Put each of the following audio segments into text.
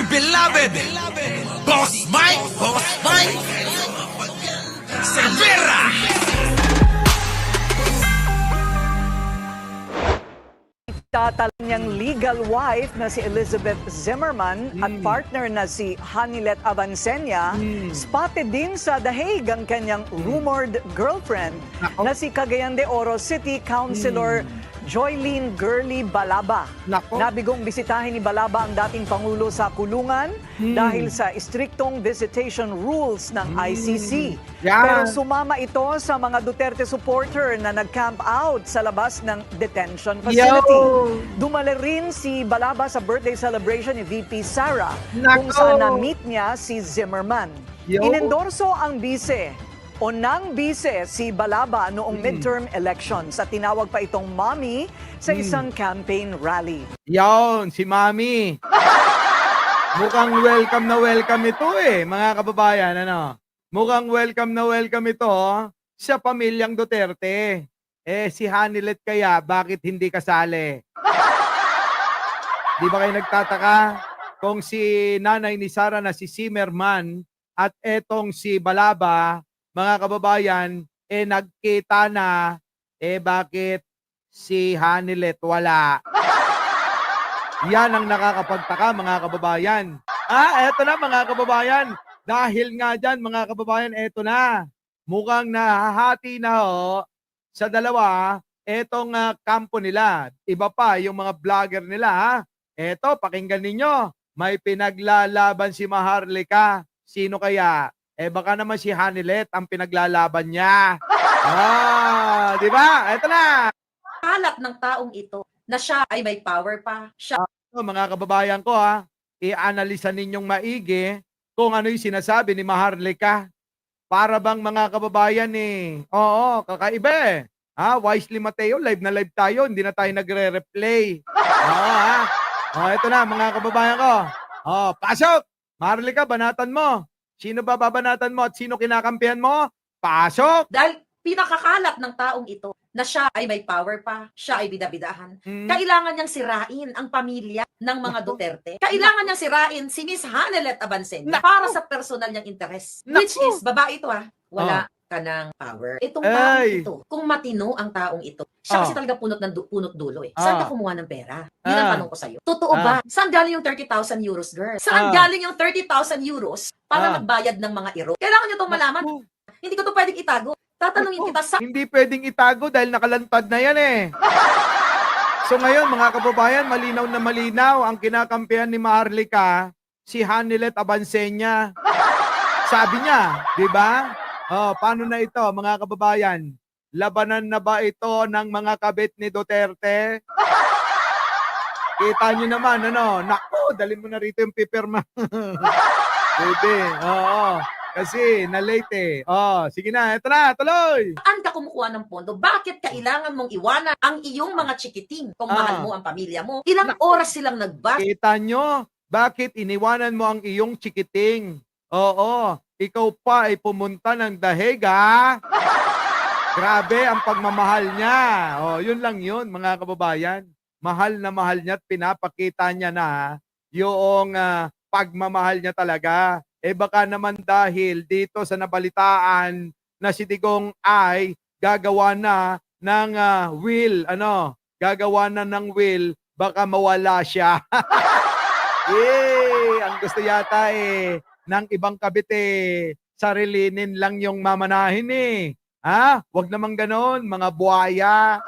beloved Boss Mike Severa. Tatalan niyang legal wife na si Elizabeth Zimmerman at partner na si Hanilet Avancenia, spotted din sa The Hague ang kanyang rumored girlfriend na si Cagayan de Oro City Councilor Joylene Girly Balaba. Nabigong bisitahin ni Balaba ang dating Pangulo sa kulungan dahil sa istriktong visitation rules ng ICC. Pero sumama ito sa mga Duterte supporter na nag-camp out sa labas ng detention facility. Dumali rin si Balaba sa birthday celebration ni VP Sara kung saan na-meet niya si Zimmerman. Inendorso ang bise o nang bise si Balaba noong midterm elections at tinawag pa itong mommy sa isang campaign rally. Yon, si Mami. Mukhang welcome na welcome ito mga kababayan. Ano? Mukhang welcome na welcome ito sa pamilyang Duterte. Si Hanilet kaya, bakit hindi kasali? Di ba kayo nagtataka kung si nanay ni Sara na si Zimmerman at etong si Balaba, mga kababayan, nagkita na, bakit si Hanilet wala? Yan ang nakakapagtaka, mga kababayan. Eto na, mga kababayan. Dahil nga dyan, mga kababayan, eto na. Mukhang nahahati na sa dalawa, etong kampo nila. Iba pa, yung mga vlogger nila. Eto, pakinggan ninyo. May pinaglalaban si Maharlika. Sino kaya? Baka naman si Hanilet ang pinaglalaban niya. Di ba? Eto na. Kalat ng taong ito na siya ay may power pa. Siya Mga kababayan ko i-analisa ninyong maigi kung ano yung sinasabi ni Maharlika. Para bang mga kababayan oo, kakaiba Wisely Mateo, live na live tayo, hindi na tayo nagre-replay. Ito na mga kababayan ko. Pasok! Maharlika, banatan mo. Sino ba babanatan mo at sino kinakampihan mo? Pasok! dahil pinakakalat ng taong ito na siya ay may power pa, siya ay bidabidahan. Kailangan niyang sirain ang pamilya ng mga Duterte. Kailangan niyang sirain si Miss Hanilet Avancenia para sa personal niyang interes. Which is, babae ito wala ka ng power. Itong taong ito, kung matino ang taong ito, siya kasi talaga punot dulo Saan ka kumuha ng pera? Yun ang tanong ko sa'yo. Totoo ba? Saan galing yung 30,000 euros, girl? Saan galing yung 30,000 euros para magbayad ng mga iro? Kailangan niyo itong malaman. Hindi ko to pwedeng itago. Tatanungin kita sa... Hindi pwedeng itago dahil nakalantad na yan So ngayon mga kababayan, malinaw na malinaw ang kinakampihan ni Maharlika, si Hanilet Avancenia. Sabi niya, di ba? Paano na ito mga kababayan? Labanan na ba ito ng mga kabit ni Duterte? Kita nyo naman, naku, dalhin mo na rito yung pipirma. Bebe, kasi na-late sige na, ito na, tuloy! Saan ka kumukuha ng pondo? Bakit kailangan mong iwanan ang iyong mga chikiting? Kung mahal mo ang pamilya mo, ilang oras silang nagbas? Kita nyo, bakit iniwanan mo ang iyong chikiting? Ikaw pa ay pumunta ng The Hague, Grabe ang pagmamahal niya. Yun lang yun, mga kababayan. Mahal na mahal niya at pinapakita niya na yung pagmamahal niya talaga. Baka naman dahil dito sa nabalitaan na si Digong ay gagawa na ng will, gagawa na ng will, baka mawala siya. Ang gusto yata ng ibang kabit sarilinin lang yung mamanahin Wag naman ganon, mga buhaya.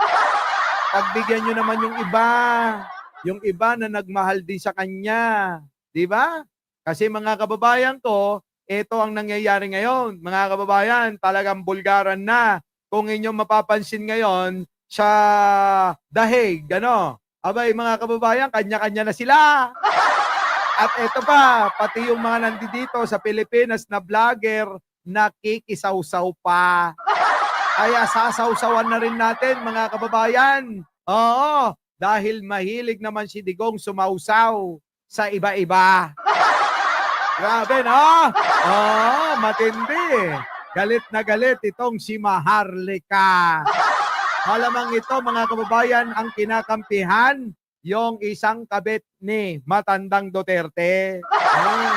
Pagbigyan nyo naman yung iba na nagmahal din sa kanya. Di ba? Kasi mga kababayan ko, ito ang nangyayari ngayon. Mga kababayan, talagang bulgaran na. Kung inyong mapapansin ngayon sa The Hague, abay mga kababayan, kanya-kanya na sila. At ito pa, pati yung mga nandito sa Pilipinas na vlogger, nakikisaw-saw pa. Kaya sasawsawan na rin natin mga kababayan. Dahil mahilig naman si Digong sumausaw sa iba-iba. Grabe, matindi. Galit na galit itong si Maharlika. Malamang ito, mga kababayan, ang kinakampihan yung isang kabit ni Matandang Duterte.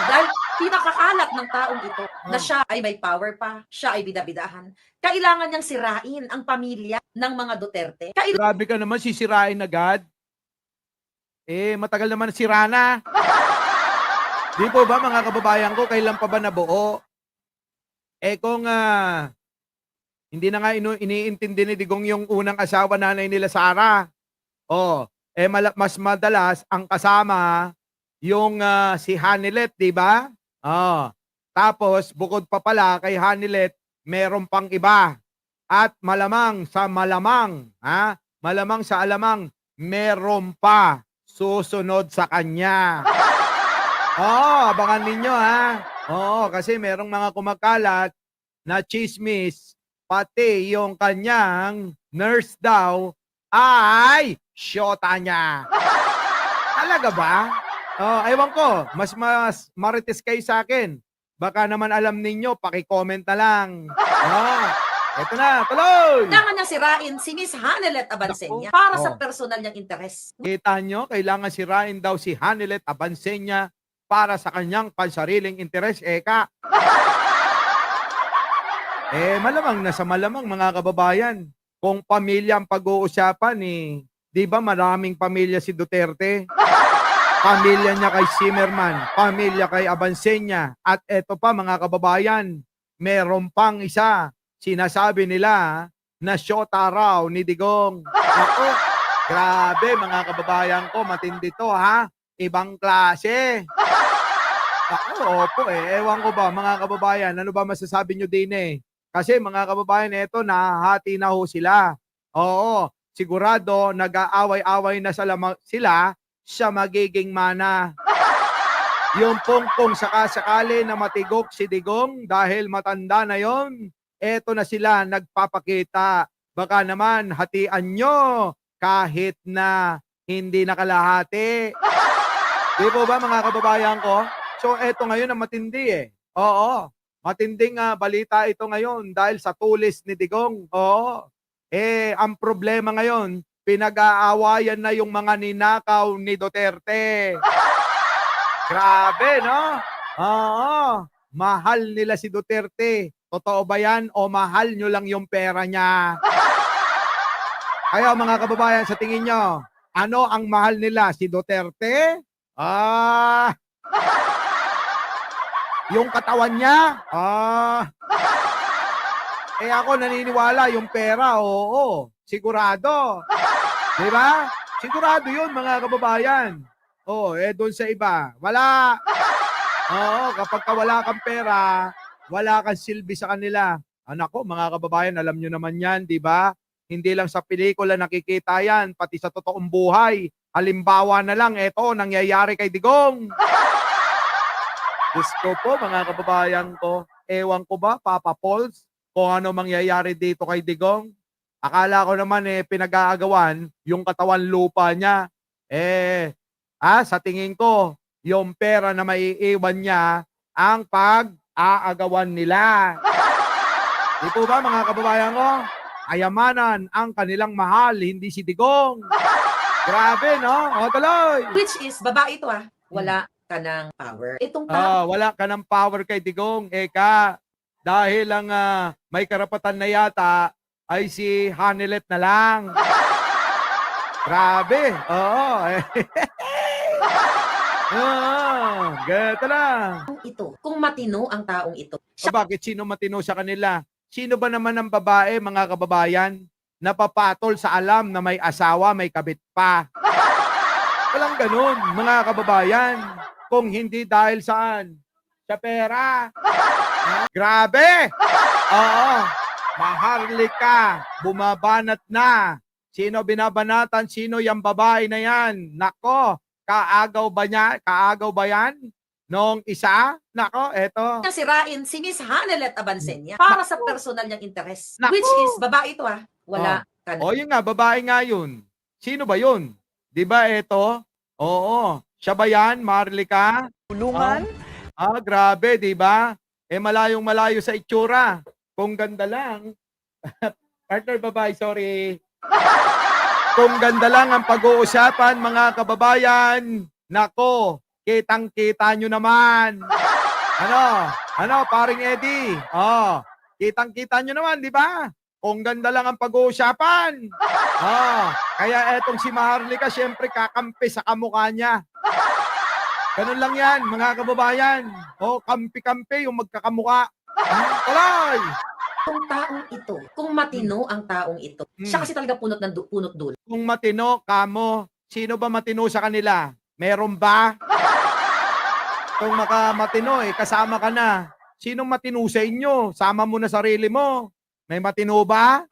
Dahil pinakakalat ng taong ito na siya ay may power pa, siya ay bidabidahan. Kailangan niyang sirain ang pamilya ng mga Duterte. Grabe ka naman, sisirain agad. Matagal naman sira na. Di po ba mga kababayan ko, kailan pa ba nabuo? Kung hindi na nga iniintindi ni Digong yung unang asawa nanay nila Sara. Mas madalas ang kasama yung si Hanilet, di ba? Tapos bukod pa pala kay Hanilet, meron pang iba. At malamang sa alamang, meron pa susunod sa kanya. Abangan ninyo kasi merong mga kumakalat na chismis, pati yung kanyang nurse daw ay syota niya. Talaga ba? Ewan ko, mas marites kayo sa akin. Baka naman alam ninyo, paki-comment na lang. Eto na, tuloy! Kailangan niya sirain si Miss Hanelet Abansenya para sa personal niyang interes. Kita nyo, kailangan sirain daw si Hanelet Abansenya para sa kanyang pansariling interes. Malamang na sa malamang mga kababayan. Kung pamilya ang pag-uusapan, di ba maraming pamilya si Duterte? Pamilya niya kay Zimmerman, pamilya kay Abansenya, at eto pa mga kababayan, meron pang isa, sinasabi nila na syota raw ni Digong. Ako, grabe mga kababayan ko, matindi to ibang klase. Opo ewan ko ba mga kababayan, ano ba masasabi nyo din Kasi mga kababayan, eto nahati na ho sila. Sigurado nag-aaway-away na sila sa magiging mana. Yung kung sakasakali na matigok si Digong dahil matanda na yon, eto na sila nagpapakita. Baka naman hatian nyo kahit na hindi nakalahati. Di po ba mga kababayan ko? So eto ngayon ang matindi matinding balita ito ngayon dahil sa tulis ni Digong. Ang problema ngayon, pinag-aawayan na yung mga ninakaw ni Duterte. Grabe, no? Mahal nila si Duterte. Totoo ba yan o mahal nyo lang yung pera niya? Kayo mga kababayan, sa tingin nyo, ano ang mahal nila? Si Duterte? Yung katawan niya? Ako naniniwala yung pera, oo. Sigurado. Diba? Sigurado yun mga kababayan. Doon sa iba, wala. Kapag wala kang pera, wala kang silbi sa kanila. Ko, mga kababayan, alam nyo naman yan, diba? Hindi lang sa pelikula nakikita yan, pati sa totoong buhay. Halimbawa na lang, eto, nangyayari kay Digong. Diyos ko po, mga kababayan ko, ewan ko ba, Papa Pauls, kung ano mangyayari dito kay Digong. Akala ko naman pinag-aagawan yung katawan lupa niya. Sa tingin ko, yung pera na maiiwan niya ang pag-aagawan nila. Di po ba mga kababayan ko? Kayamanan ang kanilang mahal, hindi si Digong. Grabe, no? Tuloy! Which is, babae ito wala ka ng power. Itong wala ka ng power kay Digong, dahil ang may karapatan na yata ay si Hanelet na lang. Grabe. Gato lang. ito, kung matino ang taong ito. Bakit sino matino sa kanila? Sino ba naman ang babae, mga kababayan, napapatol sa alam na may asawa, may kabit pa? Walang ganun, mga kababayan. Kung hindi dahil saan? Sa pera. Grabe! Maharlika, bumabanat na. Sino binabanatan? Sino yung babae na yan? Nako, kaagaw ba niya? Kaagaw ba yan? Nung isa? Nako, eto. Sirain si Miss Hanelet Abansenya para sa personal niyang interes. Naku! Which is, babae ito wala ka na. Yun nga, babae nga yun. Sino ba yun? Di ba eto? Oo. Siya ba yan, Marlica? Tulungan? Grabe, di ba? Malayong malayo sa itsura. Kung ganda lang. Partner babae, sorry. Kung ganda lang ang pag-uusapan, mga kababayan, nako, Kitang-kita nyo naman. Ano, paring Eddie? Oh, kitang-kita nyo naman, di ba? Kung ganda lang ang pag-uusapan. Oh, kaya etong si Maharlika, syempre kakampi sa kamukha niya. Ganun lang yan, mga kababayan. Oh, kampi-kampi yung magkakamukha. Tuloy! Kung taong ito, kung matino ang taong ito, siya kasi talaga punot dulo. Kung matino, kamo, sino ba matino sa kanila? Meron ba? Kung makamatino, kasama ka na. Sinong matino sa inyo? Sama mo na sarili mo. May matino ba?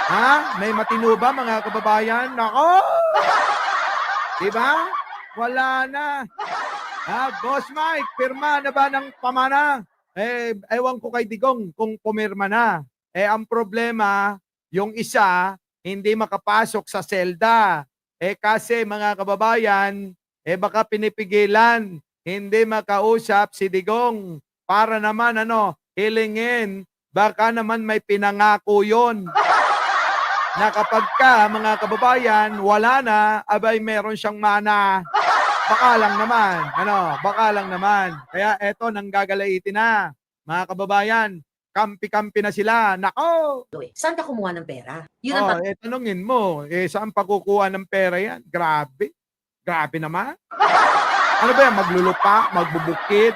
Ha? May matino ba, mga kababayan? Nako! Diba? Wala na. Boss Mike, pirma na ba ng pamana? Ewan ko kay Digong kung pumirma na. Ang problema, yung isa, hindi makapasok sa selda. Kasi mga kababayan, baka pinipigilan, hindi makausap si Digong para naman hilingin, baka naman may pinangako yun. Na kapag ka, mga kababayan, wala na, abay meron siyang mana. Baka lang naman, baka lang naman. Kaya eto, nanggagalaitin na. Mga kababayan, kampi-kampi na sila. Nako! Saan ka kumuha ng pera? Yun ang Tanungin mo, saan pakukuha ng pera yan? Grabe. Grabe naman. Ano ba yan? Maglulupa? Magbubukid?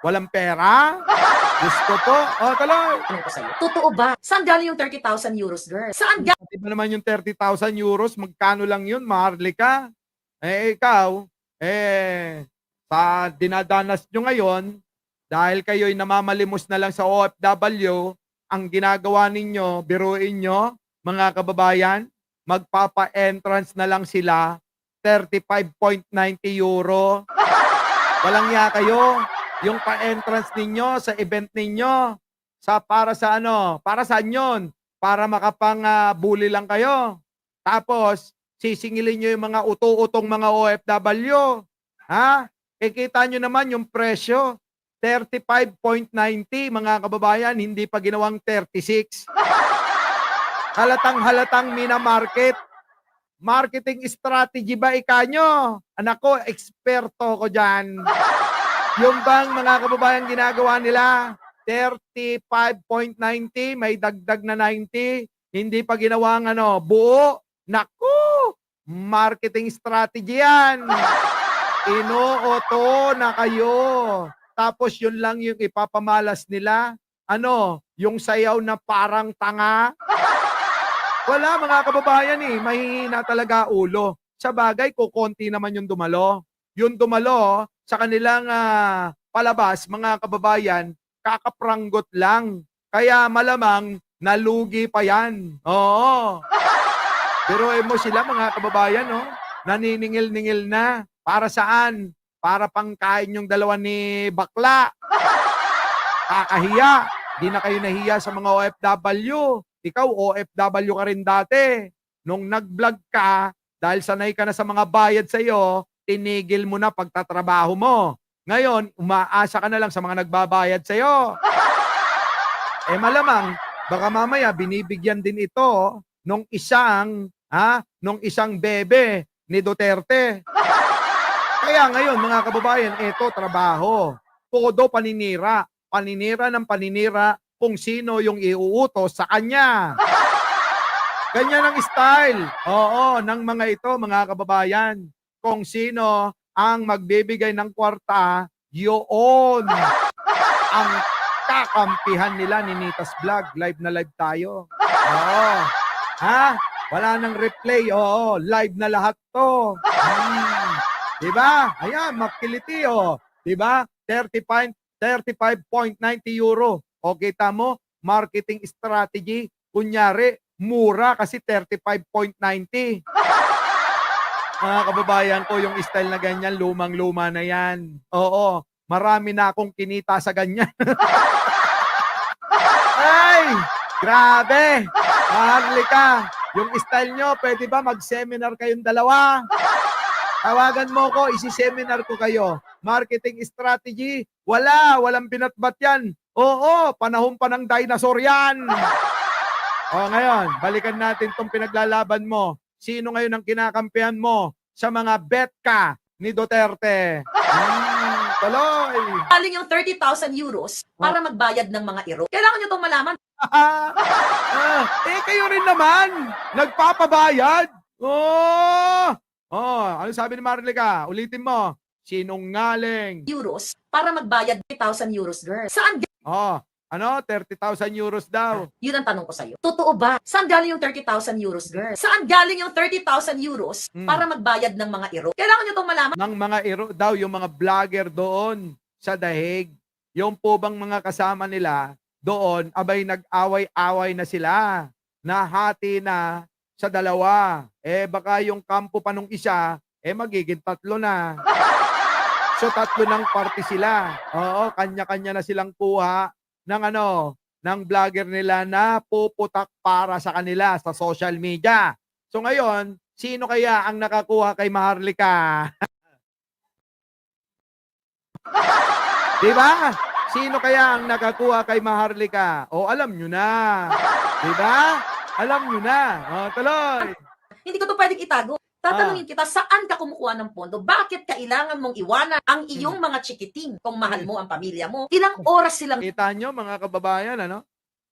Walang pera? Gusto po? Tuloy. tanong ko sa'yo. Totoo ba? Saan galing yung 30,000 euros, girl? Saan galing? Di ba naman yung 30,000 euros? Magkano lang yun, Maharlika? Ikaw, sa dinadanas nyo ngayon, dahil kayo'y namamalimos na lang sa OFW, ang ginagawa ninyo, biruin nyo, mga kababayan, magpapa-entrance na lang sila, 35.90 euro. Walang ya kayo. Yung pa-entrance ninyo sa event ninyo, para sa para saan yun? Para makapang-bully lang kayo. Tapos, sisingilin nyo yung mga uto-utong mga OFW. Kita nyo naman yung presyo, 35.90 mga kababayan, hindi pa ginawang 36. Halatang-halatang minamarket. Marketing strategy ba ikanyo? Anak ko, eksperto ko dyan. Yung bang mga kababayan ginagawa nila, 35.90, may dagdag na 90, hindi pa ginawang buo. Naku, marketing strategy yan. Inuoto na kayo. Tapos yun lang yung ipapamalas nila. Yung sayaw na parang tanga. Wala mga kababayan mahihina talaga ulo. Sa bagay, kukonti naman yung dumalo. Yung dumalo, sa kanilang palabas, mga kababayan, kakapranggot lang. Kaya malamang nalugi pa yan. Oo. Biruin mo sila mga kababayan, naniningil-ningil na. Para saan? Para pangkain yung dalawa ni bakla. Kakahiya. Di na kayo nahiya sa mga OFW. Ikaw, OFW ka rin dati. Nung nag-vlog ka, dahil sanay ka na sa mga bayad sa'yo, tinigil mo na pagtatrabaho mo. Ngayon, umaasa ka na lang sa mga nagbabayad sa'yo. Malamang, baka mamaya binibigyan din ito nung isang bebe ni Duterte. Kaya ngayon, mga kababayan, ito trabaho. Todo paninira. Paninira ng paninira kung sino yung iuutos sa kanya. Ganyan ang style. Oo, ng mga ito, mga kababayan. Kung sino ang magbibigay ng kwarta, yun ang kakampihan nila ni Nita's Vlog. Live na live tayo. Oo. Wala nang replay. Oo, live na lahat to. Diba? Ayan, makiliti Diba? 35.90 euro. O kita mo, marketing strategy. Kunyari, mura kasi 35.90. Mga kababayan ko, yung style na ganyan, lumang-luma na yan. Oo, marami na akong kinita sa ganyan. Ay, grabe. Maharlika. Yung style nyo, pwede ba mag-seminar kayong dalawa? Tawagan mo ko, isi-seminar ko kayo. Marketing strategy, walang binatbat yan. Oo, panahon pa ng dinosaur yan. Ngayon, balikan natin tong pinaglalaban mo. Sino ngayon ang kinakampihan mo sa mga bet ka ni Duterte. Tuloy. galing yung 30,000 euros para magbayad ng mga iro. Kailangan nyo itong malaman. Kayo rin naman, nagpapabayad. Ano sabi ni Marlica? Ulitin mo. Sinungaling. Euros para magbayad 30,000 euros, girl. Saan 30,000 euros daw. Yun ang tanong ko sa'yo. Totoo ba? Saan galing yung 30,000 euros, girl? Saan galing yung 30,000 euros para magbayad ng mga iro? Kailangan nyo itong malaman. Ng mga iro daw, yung mga vlogger doon sa Dahig. Yung po bang mga kasama nila doon, abay nag-away-away na sila. Nahati na sa dalawa. Baka yung kampo pa nung isa, magiging 3 na. So 3 ng party sila. Oo, kanya-kanya na silang kuha ng vlogger nila na puputak para sa kanila sa social media. So ngayon, sino kaya ang nakakuha kay Maharlika? Di ba? Sino kaya ang nakakuha kay Maharlika? Alam nyo na. Di ba? Alam nyo na. Tuloy. Hindi ko to pwedeng itago. Tatanungin kita, saan ka kumukuha ng pondo? Bakit kailangan mong iwanan ang iyong mga chikiting kung mahal mo ang pamilya mo? Ilang oras silang Kita nyo mga kababayan,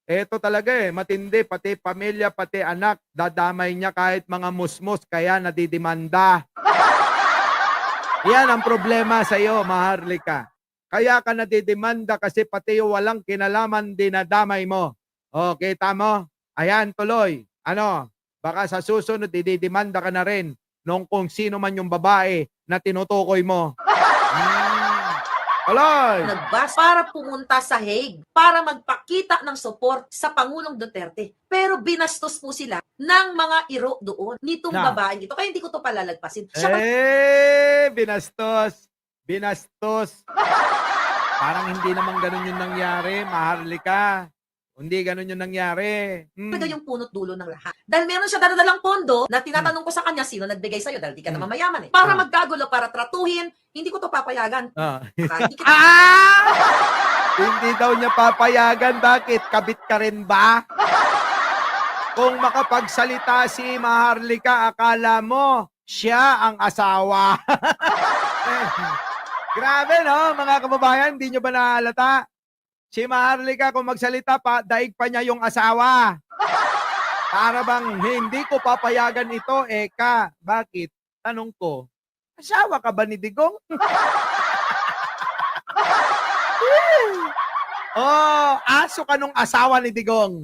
Ito talaga matindi, pati pamilya, pati anak, dadamay niya kahit mga musmus, kaya nadidimanda. Yan ang problema sa iyo, Maharlika. Kaya ka nadidimanda kasi pati yung walang kinalaman dinadamay mo. Kita mo? Ayan, tuloy. Baka sa susunod, didimanda ka na rin nung kung sino man yung babae na tinutukoy mo. Tuloy. nagbas para pumunta sa Hague para magpakita ng support sa Pangulong Duterte. Pero binastos po sila ng mga iro doon nitong babaeng ito. Kaya hindi ko to palalagpasin. Siya Binastos. Binastos. Parang hindi naman ganun yung nangyari, Maharlika. Hindi ganun yung nangyari. talaga yung punot dulo ng lahat. Dahil meron siya dadalang pondo na tinatanong ko sa kanya sino nagbigay sa'yo dahil di ka naman mayaman eh. Para magkagulo, para tratuhin, hindi ko to papayagan. Hindi kita Hindi daw niya papayagan. Bakit? Kabit ka rin ba? Kung makapagsalita si Maharlika, akala mo siya ang asawa. Grabe, no? Mga kababayan, hindi nyo ba nahalata? Si Maharlika, kung magsalita pa, daig pa niya yung asawa. Para bang hindi ko papayagan ito, Eka. Bakit? Tanong ko, asawa ka ba ni Digong? Aso ka nung asawa ni Digong.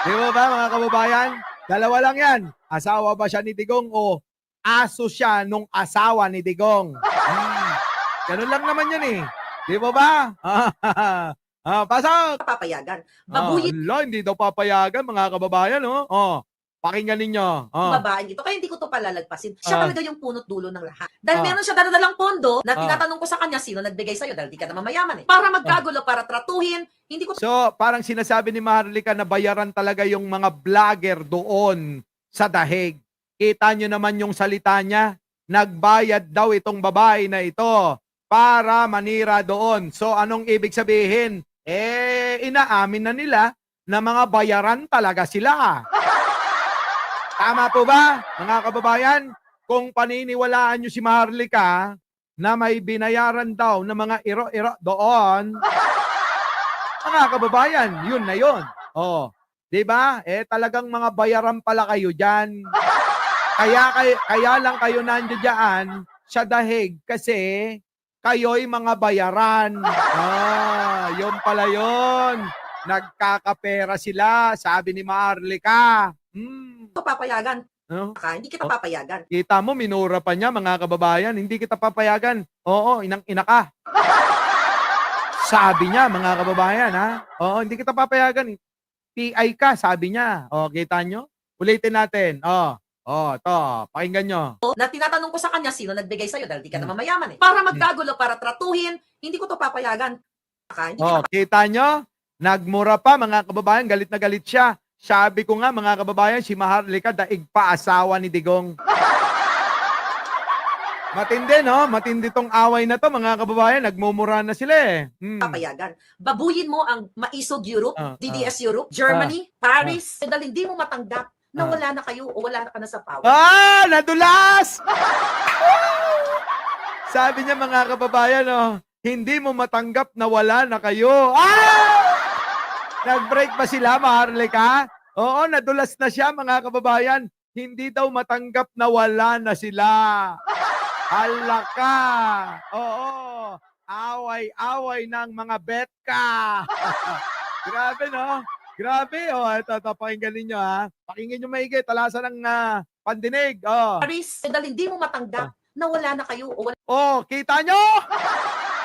Di ba mga kababayan? Dalawa lang yan. Asawa ba siya ni Digong o aso siya nung asawa ni Digong? Ganun lang naman yan eh. Di ba ba? Pasok! papayagan. Babuyin Hindi daw papayagan, mga kababayan, pakinggan ninyo. babaeng ito. Kaya hindi ko to palalagpasin. Siya talaga yung punot dulo ng lahat. Dahil meron siya dadalang pondo na tinatanong ko sa kanya sino nagbigay sa'yo dahil di ka naman mayaman eh. Para magkagulo, para tratuhin, hindi ko So, parang sinasabi ni Maharlika na bayaran talaga yung mga vlogger doon sa Dahig. Kita nyo naman yung salita niya. Nagbayad daw itong babae na ito para manira doon. So, anong ibig sabihin? Inaamin na nila na mga bayaran talaga sila. Tama po ba, mga kababayan? Kung paniniwalaan nyo si Maharlika na may binayaran daw ng mga iro-iro doon, mga kababayan, yun na yun. Di ba? Talagang mga bayaran pala kayo dyan. Kaya lang kayo nandiyan dyan sa Dahig kasi kayo'y mga bayaran. Yun pala yun. Nagkakapera sila, sabi ni Maharlika. papayagan. Hindi kita papayagan. Kita mo, minura pa niya, mga kababayan. Hindi kita papayagan. Oo, inang-ina ka. Sabi niya, mga kababayan, Oo, hindi kita papayagan. PI ka, sabi niya. Kita nyo? Ulitin natin. To, pakinggan nyo. Na tinatanong ko sa kanya sino nagbigay sa'yo dahil di ka naman mayaman eh. Para magkagulo, para tratuhin, hindi ko to papayagan. Hindi kita Kita nyo? Nagmura pa, mga kababayan. Galit na galit siya. Sabi ko nga, mga kababayan, si Maharlika daig pa asawa ni Digong. Matindi, no? Matindi tong away na to, mga kababayan. Nagmumura na sila eh. papayagan. Babuyin mo ang maisog Europe, DDS Europe, Germany, Paris, dahil hindi mo matanggap na wala na kayo o wala na ka na sa power. Nadulas! Sabi niya mga kababayan, oh, hindi mo matanggap na wala na kayo. Ah! Nag-break ba sila, Maharlika? Oo, nadulas na siya mga kababayan. Hindi daw matanggap na wala na sila. Alaka. Oo. Away-away ng mga betka. Grabe, no? Grabe, oh. Ito, pakinggan ninyo, ha? Pakinggan nyo maigi. Talasan ng pandinig. Oh. Paris, dahil hindi mo matanggap na wala na kayo o wala Oh, kita nyo?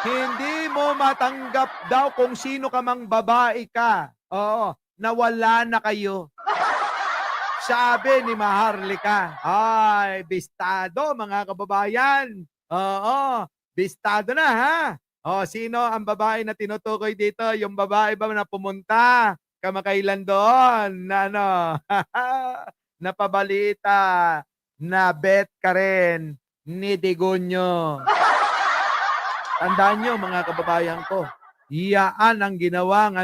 Hindi mo matanggap daw kung sino ka mang babae ka. Oo, na wala na kayo. Sabi ni Maharlika. Ay, bistado mga kababayan. Oo, bistado na ha. O, sino ang babae na tinutukoy dito? Yung babae ba na pumunta kamakailan doon na ano, napabalita na bet ka rin ni Digonyo. Tandaan nyo mga kababayan ko, iyaan ang ginawang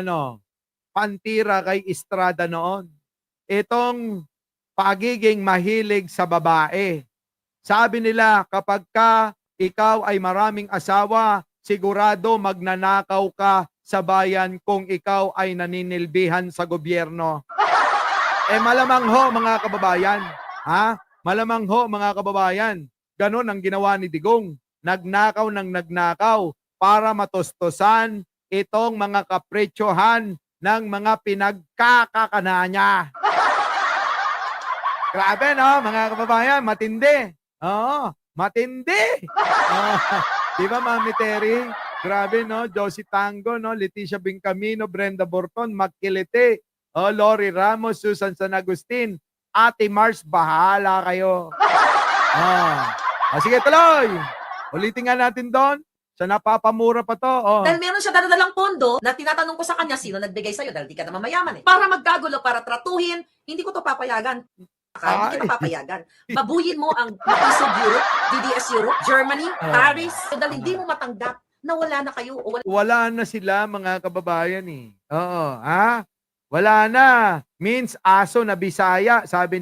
pantira kay Estrada noon. Itong pagiging mahilig sa babae. Sabi nila, kapag ka ikaw ay maraming asawa, sigurado magnanakaw ka sa bayan kung ikaw ay naninilbihan sa gobyerno. Malamang ho mga kababayan. Ha? Malamang ho mga kababayan. Ganon ang ginawa ni Digong. Nagnakaw ng nagnakaw para matostosan itong mga kapretsyohan ng mga pinagkakakana niya. Grabe, no, mga kababayan, matindi. Oo, matindi. Di ba, Mami Terry? Grabe, no? Josie Tango, no? Leticia Bingcamino, Brenda Borton, Makilite, Lori Ramos, Susan San Agustin, Ate Mars, bahala kayo. Sige, tuloy. Ulitin nga natin doon. Sa napapamura pa to. Dahil meron siya dadalang pondo na tinatanong ko sa kanya, sino nagbigay sa'yo? Dahil di ka naman mayaman eh. Para magkagulo, para tratuhin, hindi ko to papayagan. Hindi ka papayagan. Babuyin mo ang Makisog Europe, DDS Europe, Germany, Paris. Dahil hindi mo matanggap na wala na kayo. O wala na sila mga kababayan eh. Oo. Ha? Wala na. Means aso na Bisaya. Sabi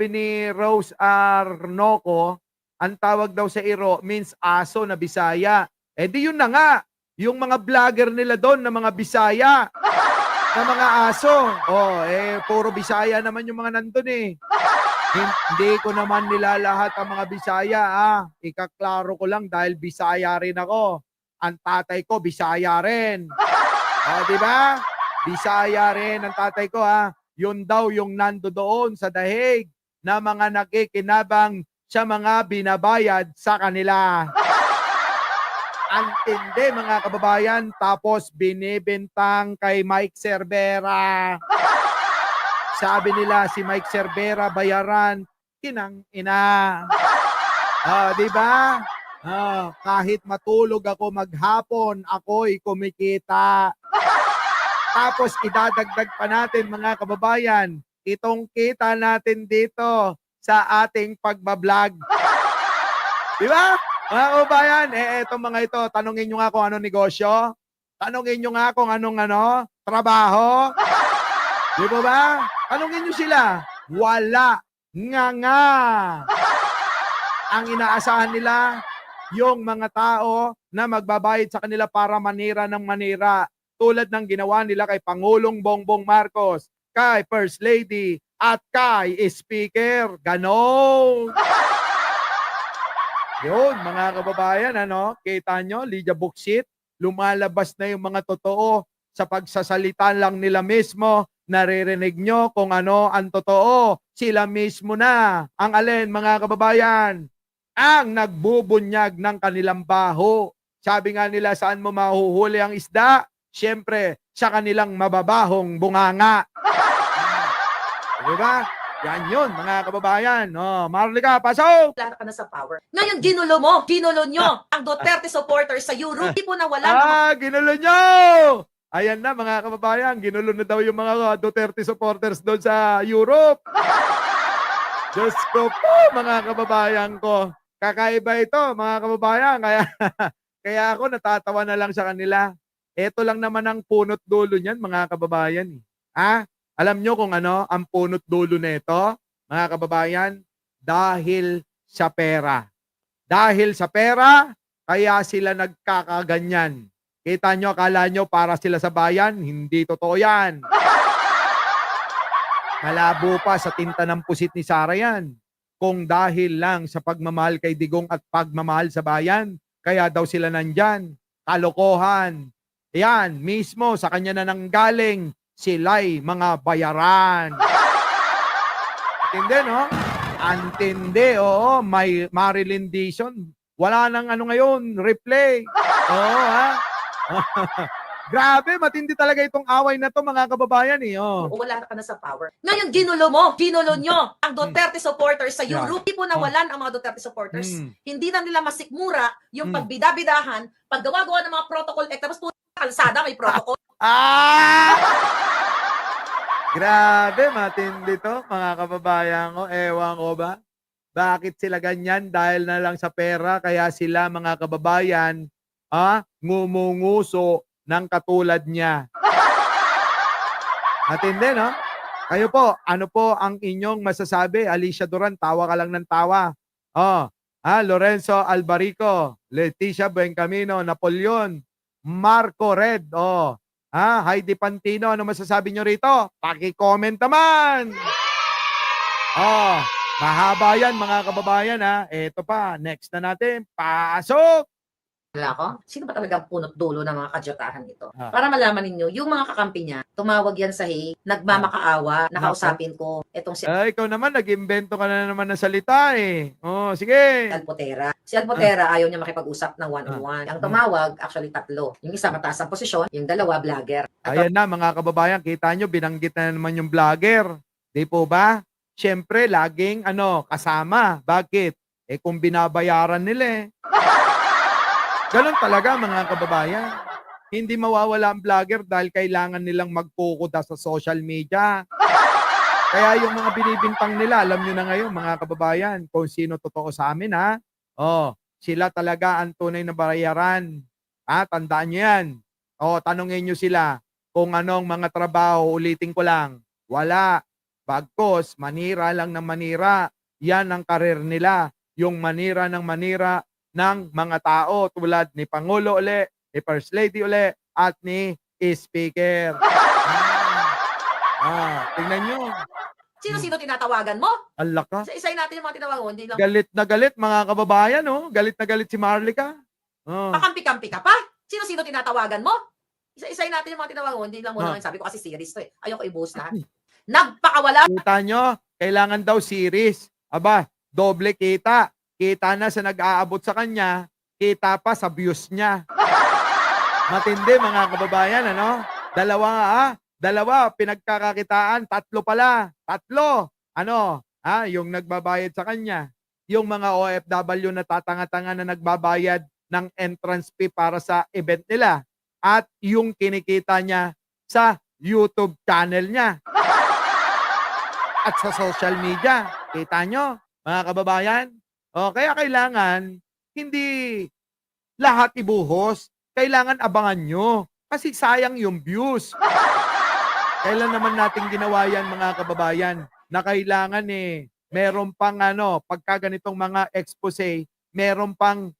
ni Rose Arnoco, ang tawag daw sa Iro means aso na Bisaya. Di yun na nga. Yung mga vlogger nila doon na mga Bisaya. Na mga aso. Puro Bisaya naman yung mga nandun eh. Hindi ko naman nilalahat ang mga Bisaya. Ikaklaro ko lang dahil Bisaya rin ako. Ang tatay ko Bisaya rin. Di ba? Bisaya rin ang tatay ko Yun daw yung nando doon sa dahig na mga nakikinabang sa mga binabayad sa kanila. Ang tindi mga kababayan, tapos binibintang kay Mike Cervera. Sabi nila si Mike Cervera bayaran, kinang ina. Di ba? Kahit matulog ako maghapon, ako'y kumikita. Tapos idadagdag pa natin mga kababayan, itong kita natin dito sa ating pagbablog. Di ba? Mga kababayan, etong mga ito, tanungin nyo nga kung anong negosyo. Tanungin nyo nga kung anong trabaho. Di ba ba? Tanungin nyo sila. Wala. Nga. Ang inaasahan nila, yung mga tao na magbabayad sa kanila para manira ng manira. Tulad ng ginawa nila kay Pangulong Bongbong Marcos, kay First Lady, at kay Speaker. Ganon. Yun, mga kababayan, kita nyo, Lydia Buxit, lumalabas na yung mga totoo sa pagsasalita lang nila mismo, naririnig nyo kung ano ang totoo. Sila mismo na, ang alin, mga kababayan, ang nagbubunyag ng kanilang baho. Sabi nga nila, saan mo mahuhuli ang isda? Siyempre, sa kanilang mababahong bunganga. Diba? Yan yun, mga kababayan. Maharlika, pasok! wala ka na sa power. Ngayon, ginulo nyo ang Duterte supporters sa Europe. Hindi po nawala na Ginulo nyo! Ayan na, mga kababayan. Ginulo na daw yung mga Duterte supporters doon sa Europe. Diyos ko po, mga kababayan ko. Kakaiba ito, mga kababayan. Kaya ako natatawa na lang sa kanila. Ito lang naman ang punot dulo niyan, mga kababayan. Alam nyo kung ang punot dulo nito, mga kababayan? Dahil sa pera. Dahil sa pera, kaya sila nagkakaganyan. Kita nyo, akala nyo para sila sa bayan? Hindi totoo yan. Malabo pa sa tinta ng pusit ni Sara yan. Kung dahil lang sa pagmamahal kay Digong at pagmamahal sa bayan, kaya daw sila nandyan. Kalokohan. Yan, mismo sa kanya na nanggaling, sila'y mga bayaran. Antindi, no? Antindi, oo. May Marilyn Dixon. Wala nang ano ngayon, replay. Oo, ha? Grabe, matindi talaga itong away na to, mga kababayan, eh. Oh. Wala ka na sa power. Ngayon, ginulo nyo ang Duterte supporters sa Europe. Hindi po nawalan ang mga Duterte supporters. Hindi na nila masikmura yung pagbidabidahan, paggawa-gawa ng mga protocol. Tapos po, kalsada may protocol. Grabe, matindi to, mga kababayan ko. Ewan ko ba? Bakit sila ganyan? Dahil na lang sa pera, kaya sila, mga kababayan, ngumunguso ng katulad niya. Matindi, no? Kayo po, ano po ang inyong masasabi? Alicia Duran, tawa ka lang ng tawa. Lorenzo Albarico, Leticia Buencamino, Napoleon, Marco Red, Heidi Pantino, ano masasabi nyo rito? Paki-comment naman! Mahaba yan, mga kababayan, ha? Ito pa, next na natin, pasok! Ko? Sino ba talaga ang punot dulo ng mga kadyatahan ito? Para malaman ninyo, yung mga kakampi niya, tumawag yan sa Hague, nagmamakaawa, nakausapin ko, etong si Ikaw naman, nag-invento ka na naman ng salita, eh. Sige. Alpotera. Si Alpotera, ayaw niya makipag-usap ng one-on-one. Ang tumawag, actually 3. Yung isa mataas ang posisyon, yung 2, vlogger. Ayan na, mga kababayan, kita nyo, binanggit na naman yung vlogger. Di po ba? Siyempre, laging, kasama. Bakit? Kung binabayaran nila, Ganon talaga, mga kababayan. Hindi mawawala ang vlogger dahil kailangan nilang magkukuda sa social media. Kaya yung mga binibintang nila, alam nyo na ngayon, mga kababayan, kung sino totoo sa amin, ha? Sila talaga ang tunay na bayaran. Tandaan nyo yan. Tanungin nyo sila kung anong mga trabaho, ulitin ko lang. Wala. Bagkos, manira lang ng manira. Yan ang karir nila. Yung manira ng manira ng mga tao tulad ni Pangulo uli, ni First Lady uli, at ni Speaker. Tingnan nyo. Sino-sino tinatawagan mo? Ala ka. Isa-isay natin yung mga tinawagan mo. Hindi lang. Galit na galit, mga kababayan, Galit na galit si Marlica. Pakampi-kampi ka pa? Sino-sino tinatawagan mo? Isa-isay natin yung mga tinawagan mo. Hindi lang muna sabi ko kasi series to, eh. Ayoko i-boast lahat. Nagpakawala. Kita nyo, kailangan daw series. Aba, doble kita. Kita na sa nag-aabot sa kanya, kita pa sa views niya. Matindi, mga kababayan, Dalawa, pinagkakakitaan, 3 pala. 3. Yung nagbabayad sa kanya. Yung mga OFW na tatanga-tanga na nagbabayad ng entrance fee para sa event nila. At yung kinikita niya sa YouTube channel niya. At sa social media. Kita nyo, mga kababayan? Kaya kailangan, hindi lahat ibuhos. Kailangan abangan nyo. Kasi sayang yung views. Kailan naman natin ginawa yan, mga kababayan, na kailangan meron pang pagka ganitong mga expose, meron pang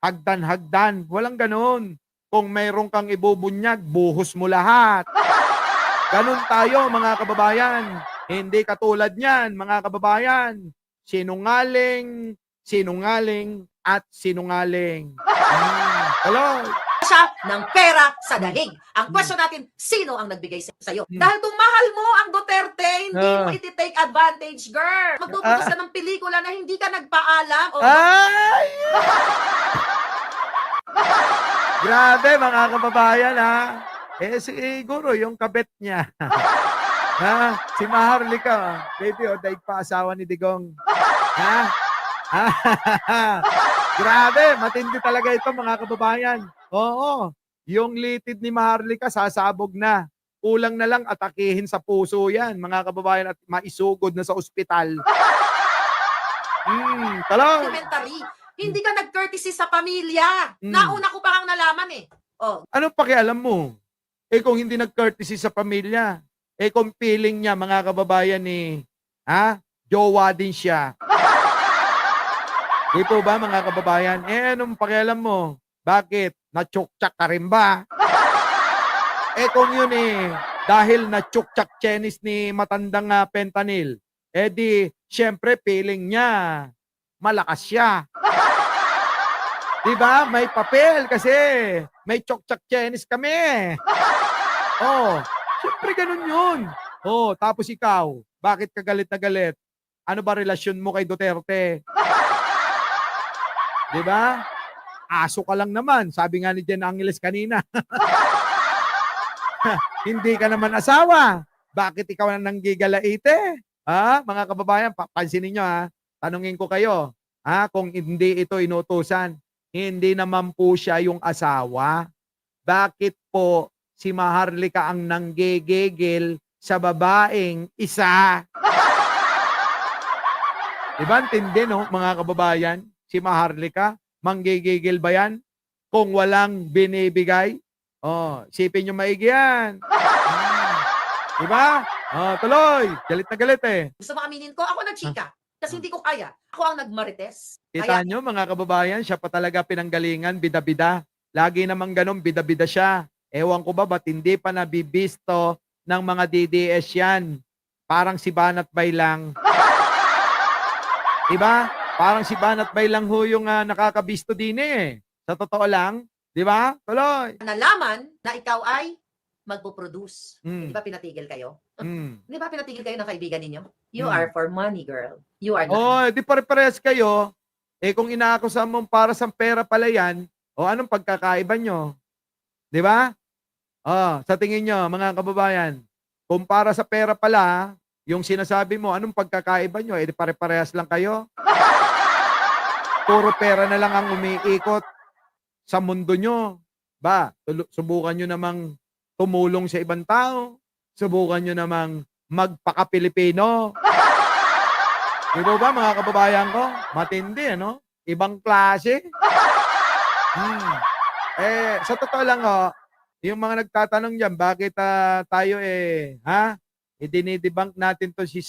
hagdan-hagdan. Walang ganon. Kung meron kang ibubunyag, buhos mo lahat. Ganon tayo, mga kababayan. Hindi katulad niyan, mga kababayan. Sinungaling, at sinungaling. Hello? Siya ng pera sa dahig. Ang question natin, sino ang nagbigay sa iyo? Dahil kung mahal mo ang Duterte, hindi mo iti-take advantage, girl. Magtututos ka ng pelikula na hindi ka nagpaalam. Ay! Grabe, mga kababayan, siguro yung kabet niya. Si Maharlika, baby, daig pa asawa ni Digong. Grabe, matindi talaga ito, mga kababayan. Oo, yung litid ni Maharlika sasabog na. Kulang na lang atakihin sa puso yan, mga kababayan, at maisugod na sa ospital. Documentary. Hindi ka nag-courtesy sa pamilya. Nauna ko pa kang nalaman eh. Anong pakialam mo? Kung hindi nag-courtesy sa pamilya, kung feeling niya, mga kababayan, jowa din siya. Di po ba mga kababayan? Eh, anong pakialam mo? Bakit? Natsuktsak ka rin ba? Eh kung yun dahil natsuktsak chenis ni matandang fentanyl, eh di, syempre, feeling niya, malakas siya. Diba? May papel kasi may tsuk-tsak chenis kami. Oh, syempre ganun yun. Oh, tapos ikaw, bakit ka galit na galit? Ano ba relasyon mo kay Duterte? Diba? Aso ka lang naman, sabi nga ni Jen Angeles kanina. Hindi ka naman asawa. Bakit ikaw ang nanggigalaite? Ha? Mga kababayan, pansinin nyo ha. Tanungin ko kayo, kung hindi ito inutusan, hindi naman po siya yung asawa. Bakit po si Maharlika ang nanggigigil sa babaeng isa? Diba? Intindi, no, mga kababayan? Si Maharlika, manggigigil ba yan? Kung walang binibigay? Oh, isipin nyo maigi yan. Diba? Oh, tuloy. Galit na galit Gusto mo aminin ko? Ako nagchika. Kasi hindi ko kaya. Ako ang nagmarites. Kita nyo, mga kababayan, siya pa talaga pinanggalingan, bida-bida. Lagi namang ganun, bida-bida siya. Ewan ko ba, ba't hindi pa nabibisto ng mga DDS yan? Parang si Banat Bay lang. Diba? Parang si Banat Bay lang ho yung nakakabisto din Sa totoo lang, diba? Tuloy. Nalaman na ikaw ay magpo-produce. Mm. Di ba pinatigil kayo? Mm. Di ba pinatigil kayo ng kaibigan ninyo? You Mm. are for money, girl. You are not. Oh, di pare-pares kayo. Kung inaakusahan mo para sa pera pala yan, anong pagkakaiba nyo? Di ba? Sa tingin nyo, mga kababayan, kung para sa pera pala, yung sinasabi mo, anong pagkakaiba nyo? Di pare-parehas lang kayo? Puro pera na lang ang umiikot sa mundo nyo. Ba, subukan nyo namang tumulong sa ibang tao. Subukan nyo namang magpaka-Pilipino. Di ba mga kababayan ko? Matindi, ano? Ibang klase. Sa totoo lang, yung mga nagtatanong dyan, bakit tayo dinidebunk natin to si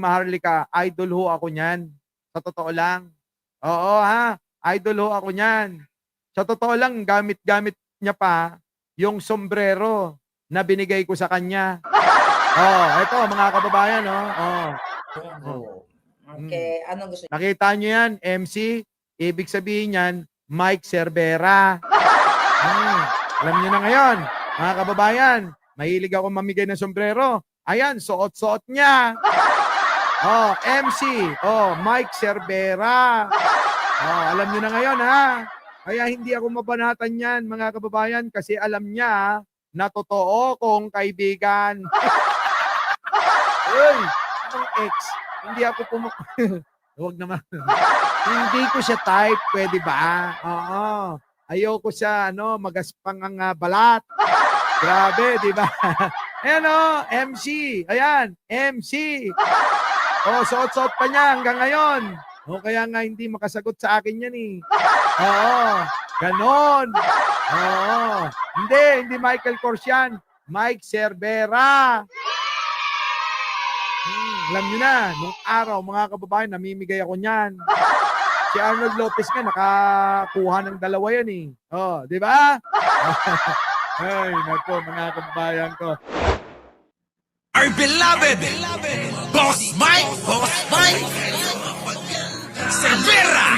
Maharlika, idol ho ako niyan. Sa totoo lang. Oo, idol ho ako niyan. Sa totoo lang, gamit-gamit niya pa yung sombrero na binigay ko sa kanya. Ito mga kababayan, Okay, anong gusto niyo? Nakita nyo yan, MC, ibig sabihin yan, Mike Cervera. Alam nyo na ngayon, mga kababayan, mahilig ako mamigay ng sombrero. Ayan, suot-suot niya. MC, Mike Cervera. Alam nyo na ngayon, Kaya hindi ako mabanatan yan, mga kababayan, kasi alam niya na totoo kong kaibigan. Uy, anong ex? Hindi ako Huwag naman. Hindi ko siya type, pwede ba? Ayoko siya, magaspang ang balat. Grabe, di ba? Ayan MC. Ayan, MC. Suot-suot pa niya hanggang ngayon. Kaya nga hindi makasagot sa akin yan ganon. Hindi Michael Kors yan. Mike Cervera. Alam nyo na, nung araw, mga kababayan, namimigay ako niyan. Si Arnold Lopez nga, nakakuha ng dalawa yan di ba? Ay, nako, mga kababayan ko. Our beloved Boss Mike Cervera.